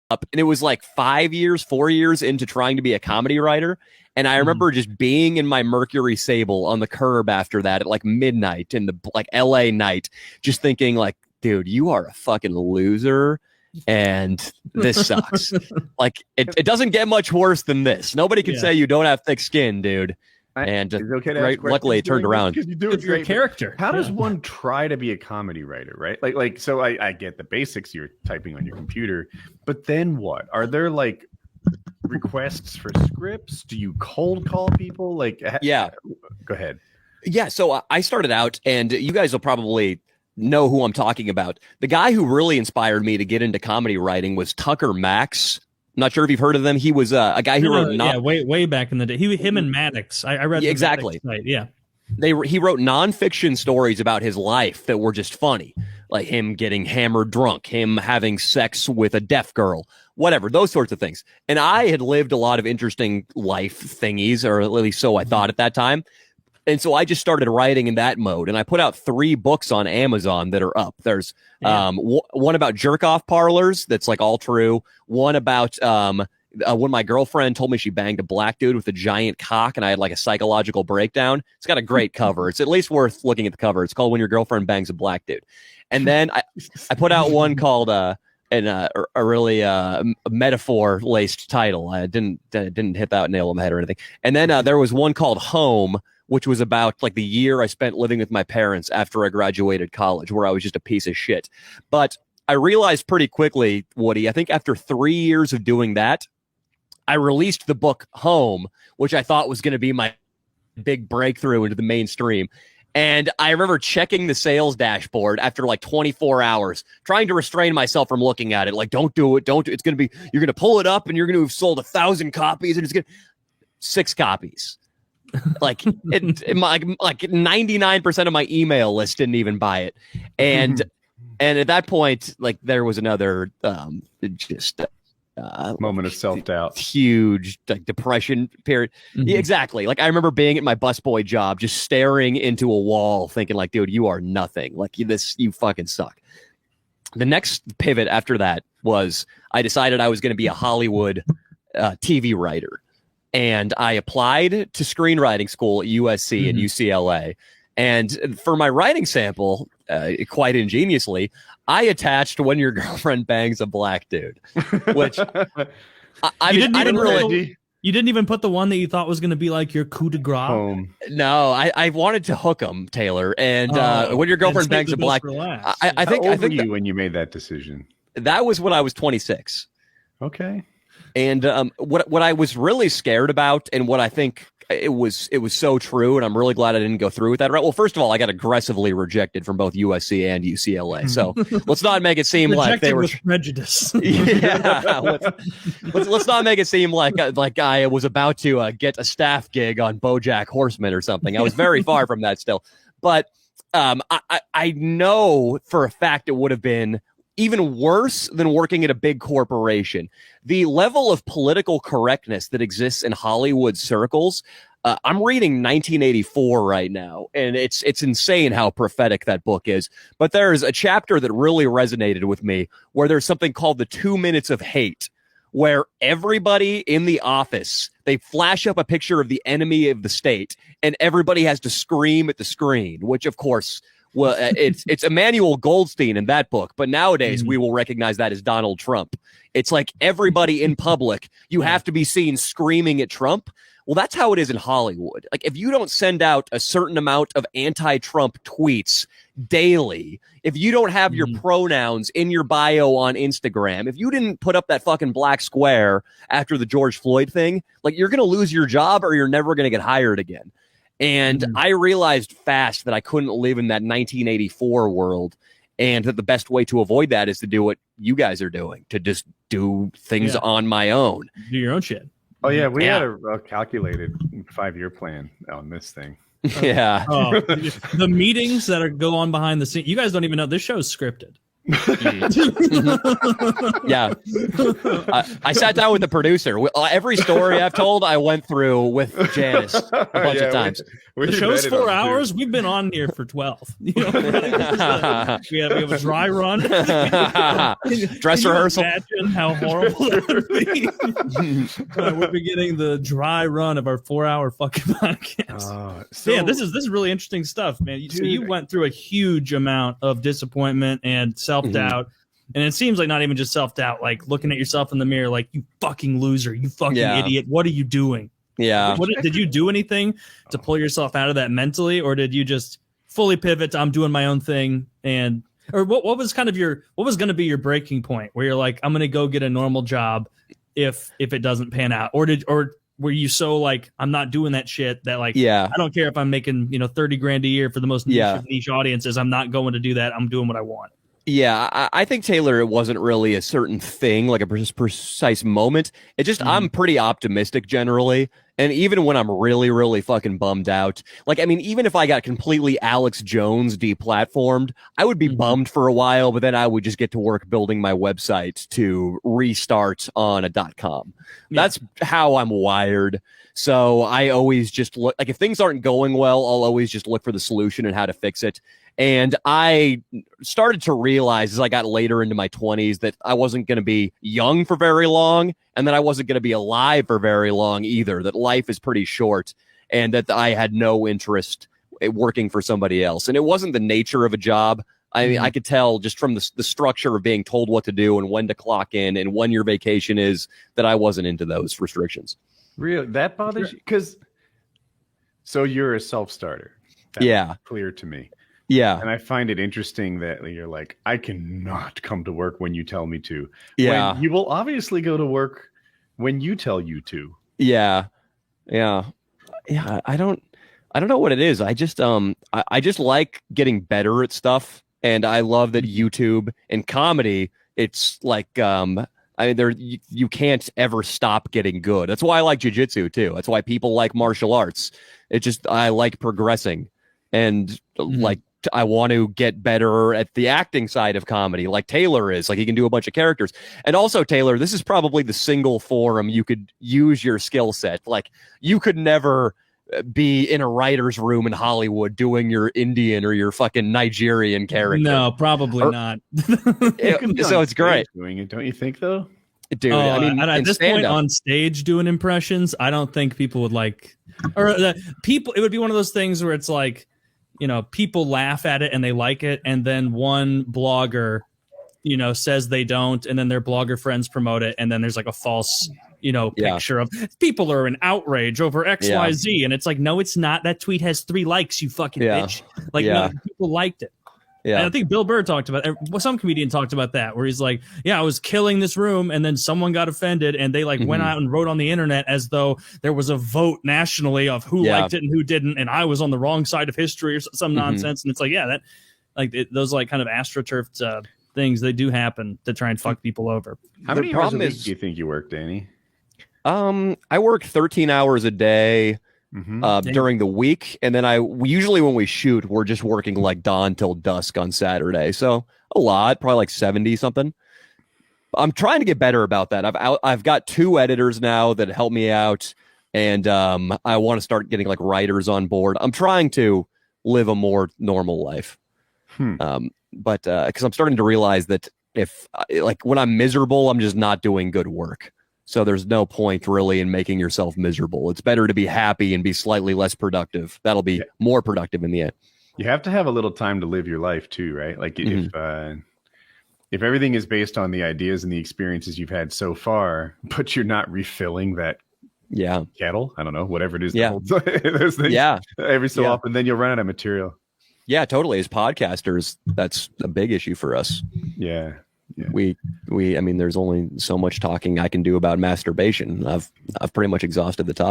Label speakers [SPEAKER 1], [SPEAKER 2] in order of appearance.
[SPEAKER 1] and it was like 4 years into trying to be a comedy writer. And I remember just being in my Mercury Sable on the curb after that at like midnight in the like LA night, just thinking like, dude, you are a fucking loser. And this sucks. Like it doesn't get much worse than this. Nobody can say you don't have thick skin, dude. And luckily it turned around.
[SPEAKER 2] You do
[SPEAKER 3] it's your character.
[SPEAKER 2] How does one try to be a comedy writer, right? Like so I get the basics, you're typing on your computer, but then what? Are there like requests for scripts? Do you cold call people? Like,
[SPEAKER 1] yeah,
[SPEAKER 2] go ahead.
[SPEAKER 1] Yeah, so I started out, and you guys will probably know who I'm talking about. The guy who really inspired me to get into comedy writing was Tucker Max. I'm not sure if you've heard of them. He was a guy who wrote
[SPEAKER 4] way back in the day. Him and Maddox. I read
[SPEAKER 1] exactly.
[SPEAKER 4] Maddox, yeah.
[SPEAKER 1] He wrote nonfiction stories about his life that were just funny, like him getting hammered drunk, him having sex with a deaf girl, whatever, those sorts of things. And I had lived a lot of interesting life thingies, or at least so I thought at that time. And so I just started writing in that mode, and I put out 3 books on Amazon that are up. There's one about jerk-off parlors that's like all true. One about when my girlfriend told me she banged a black dude with a giant cock, and I had like a psychological breakdown. It's got a great cover. It's at least worth looking at the cover. It's called When Your Girlfriend Bangs a Black Dude. And then I put out one called a really metaphor laced title. I didn't hit that nail on the head or anything. And then there was one called Home, which was about like the year I spent living with my parents after I graduated college, where I was just a piece of shit. But I realized pretty quickly, Woody, I think after 3 years of doing that, I released the book Home, which I thought was going to be my big breakthrough into the mainstream. And I remember checking the sales dashboard after like 24 hours, trying to restrain myself from looking at it. Like, don't do it. Don't do it. It's going to be, you're going to pull it up and you're going to have sold 1,000 copies, and it's going to 6 copies. Like like 99% of my email list didn't even buy it. And at that point, like there was another
[SPEAKER 2] moment of self-doubt,
[SPEAKER 1] huge like depression period. Yeah, exactly. Like I remember being at my busboy job, just staring into a wall, thinking like, dude, you are nothing. Like you fucking suck. The next pivot after that was I decided I was going to be a Hollywood TV writer. And I applied to screenwriting school at USC and UCLA. And for my writing sample, quite ingeniously, I attached When Your Girlfriend Bangs a Black Dude, which I didn't really.
[SPEAKER 4] You didn't even put the one that you thought was going to be like your coup de grace.
[SPEAKER 1] No, I wanted to hook him, Taylor. And When Your Girlfriend Bangs a Black, I think
[SPEAKER 2] you when you made that decision.
[SPEAKER 1] That was when I was 26.
[SPEAKER 2] Okay.
[SPEAKER 1] And what I was really scared about, and what I think it was so true, and I'm really glad I didn't go through with that. Right. Well, first of all, I got aggressively rejected from both USC and UCLA. So let's not make it seem like they were
[SPEAKER 4] with prejudice.
[SPEAKER 1] Yeah. Let's not make it seem like I was about to get a staff gig on BoJack Horseman or something. I was very far from that still. But I know for a fact it would have been even worse than working at a big corporation. The level of political correctness that exists in Hollywood circles, I'm reading 1984 right now, and it's insane how prophetic that book is. But there's a chapter that really resonated with me where there's something called the 2 minutes of hate, where everybody in the office, they flash up a picture of the enemy of the state, and everybody has to scream at the screen, which of course, well, it's Emmanuel Goldstein in that book, but nowadays we will recognize that as Donald Trump. It's like everybody in public, you have to be seen screaming at Trump. Well, that's how it is in Hollywood. Like if you don't send out a certain amount of anti-Trump tweets daily, if you don't have your pronouns in your bio on Instagram, if you didn't put up that fucking black square after the George Floyd thing, like you're going to lose your job or you're never going to get hired again. And I realized fast that I couldn't live in that 1984 world, and that the best way to avoid that is to do what you guys are doing, to just do things on my own.
[SPEAKER 4] Do your own shit.
[SPEAKER 2] Oh, yeah. We had a calculated 5-year plan on this thing.
[SPEAKER 1] Yeah.
[SPEAKER 4] The meetings that go on behind the scenes. You guys don't even know this show is scripted.
[SPEAKER 1] Yeah. I sat down with the producer. Every story I've told, I went through with Janice a bunch of times.
[SPEAKER 4] The show's 4 hours. We've been on here for 12. You know, we have a dry run.
[SPEAKER 1] Dress rehearsal.
[SPEAKER 4] Imagine how horrible that would be. We're beginning the dry run of our 4-hour fucking podcast. Yeah, this is really interesting stuff, man. So you went through a huge amount of disappointment and self-doubt. And it seems like not even just self-doubt, like looking at yourself in the mirror, like, you fucking loser, you fucking idiot. What are you doing? Yeah. Did you do anything to pull yourself out of that mentally, or did you just fully pivot to I'm doing my own thing? And or what was kind of what was going to be your breaking point where you're like, I'm going to go get a normal job if it doesn't pan out? Or were you so like, I'm not doing that shit that like, I don't care if I'm making, 30 grand a year for the most niche audiences. I'm not going to do that. I'm doing what I want.
[SPEAKER 1] Yeah, I think, Taylor, it wasn't really a certain thing, like a precise moment. It just, I'm pretty optimistic generally. And even when I'm really, really fucking bummed out, like, I mean, even if I got completely Alex Jones deplatformed, I would be bummed for a while, but then I would just get to work building my website to restart on a .com. That's how I'm wired. So I always just look, like, if things aren't going well, I'll always just look for the solution and how to fix it. And I started to realize as I got later into my 20s that I wasn't going to be young for very long, and that I wasn't going to be alive for very long either, that life is pretty short, and that I had no interest in working for somebody else. And it wasn't the nature of a job. I could tell just from the structure of being told what to do and when to clock in and when your vacation is, that I wasn't into those restrictions.
[SPEAKER 2] Really? That bothers you? So you're a self-starter. That's clear to me.
[SPEAKER 1] Yeah.
[SPEAKER 2] And I find it interesting that you're like, I cannot come to work when you tell me to.
[SPEAKER 1] Yeah.
[SPEAKER 2] When you will obviously go to work when you tell you to.
[SPEAKER 1] Yeah. Yeah. Yeah. I don't know what it is. I just like getting better at stuff. And I love that YouTube and comedy, it's like, you can't ever stop getting good. That's why I like jiu-jitsu too. That's why people like martial arts. I like progressing, and like, I want to get better at the acting side of comedy, like Taylor is. Like, he can do a bunch of characters. And also, Taylor, this is probably the single forum you could use your skill set. Like, you could never be in a writer's room in Hollywood doing your Indian or your fucking Nigerian character.
[SPEAKER 4] No, probably not.
[SPEAKER 2] So
[SPEAKER 1] it's great
[SPEAKER 2] doing it, don't you think, though?
[SPEAKER 1] Dude, I mean,
[SPEAKER 4] at this point on stage doing impressions, I don't think people would like, or it would be one of those things where it's like, people laugh at it and they like it, and then one blogger, says they don't, and then their blogger friends promote it, and then there's like a false, picture of people are in outrage over XYZ, and it's like, no, it's not. That tweet has 3 likes, you fucking bitch. Like, no, people liked it. Yeah. And I think Bill Burr talked about, some comedian talked about that, where he's like, I was killing this room, and then someone got offended, and they went out and wrote on the internet as though there was a vote nationally of who liked it and who didn't, and I was on the wrong side of history or some nonsense. And it's like, those kind of astroturfed things, they do happen to try and fuck people over.
[SPEAKER 2] How many hours a week do you think you work, Danny?
[SPEAKER 1] I work 13 hours a day. During the week, and then usually when we shoot, we're just working like dawn till dusk on Saturday, so a lot, probably like 70 something. I'm trying to get better about that. I've got 2 editors now that help me out, and I want to start getting like writers on board. I'm trying to live a more normal life, but because I'm starting to realize that if when I'm miserable, I'm just not doing good work. So there's no point really in making yourself miserable. It's better to be happy and be slightly less productive. That'll be more productive in the end.
[SPEAKER 2] You have to have a little time to live your life too, right? Like if everything is based on the ideas and the experiences you've had so far, but you're not refilling that kettle, I don't know, whatever it is. Those things, every so often, then you'll run out of material. Yeah,
[SPEAKER 1] totally. As podcasters, that's a big issue for us.
[SPEAKER 2] Yeah.
[SPEAKER 1] I mean, there's only so much talking I can do about masturbation. I've pretty much exhausted the topic.